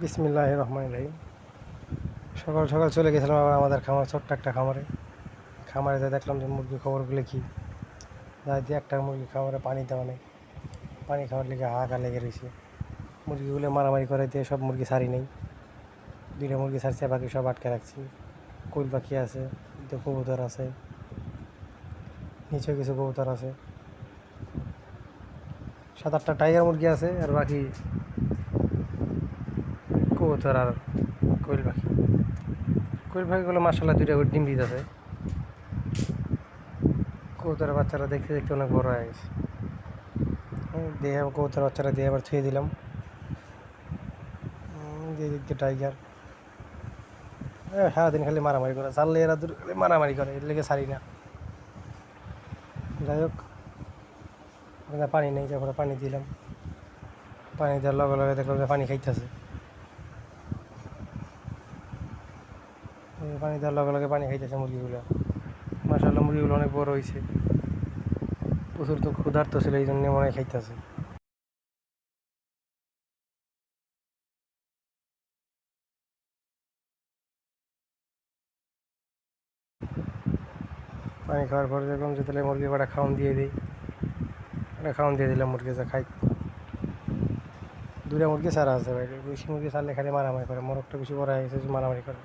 বিসমিল্লাহির রহমানির রহিম। সকাল সকাল চলে গেছিলাম আবার আমাদের খামার, ছোট্ট একটা খামারে। খামারে যা দেখলাম যে মুরগির খবরগুলো কী, যাই দিয়ে একটা মুরগি খামারে পানি দেওয়া নেই, পানি খাওয়ার লেগে হাহাকার লেগে রয়েছে। মুরগিগুলো মারামারি করে দিয়ে সব মুরগি ছাড়ি নেই, দুইটা মুরগি ছাড়ছে, বাকি সব আটকে রাখছি। কোয়েল পাখি আছে, কবুতর আছে, নিচেও কিছু কবুতর আছে, 7-8টা টাইগার মুরগি আছে, আর বাকি কবুতর আর কোয়েল পাখি। কোয়েল পাখিগুলো মাসাল্লাহ দুইটা করে ডিম দিতেছে। কবুতরের বাচ্চারা দেখতে দেখতে অনেক বড় হয়ে গেছে। দিয়ে কবুতরের বাচ্চারা দিয়ে আবার থুয়ে দিলাম। দিয়ে দিকে টাইগার সারাদিন খালি মারামারি করে, চাললে এরা দূর খালি মারামারি করে, এর লেগে ছাড়ি না। যাই হোক, পানি নেই, তারপরে পানি দিলাম। পানি দেওয়ার লগে লগে দেখলাম যে পানি খাইতেছে। পানি দেওয়ার লগে লগে পানি খাইতেছে মুরগিগুলো। মাশাআল্লাহ, মুরগিগুলো অনেক বড় হয়েছে, প্রচুর তো ক্ষুধার্ত ছিল, এই জন্য মনে হয় খাইতেছে। পানি খাওয়ার পরে দেখলাম যে তাহলে মুরগি কটা খাওয়ান দিয়ে দিই, একটা খাওয়ান দিয়ে দিলাম মুরগি যা খাই। দুটা মুরগি ছাড়া আছে বাইরে, বেশি মুরগি ছাড়লে খালি মারামারি করে, মোরগটা বেশি বড় হয়ে গেছে, মারামারি করে।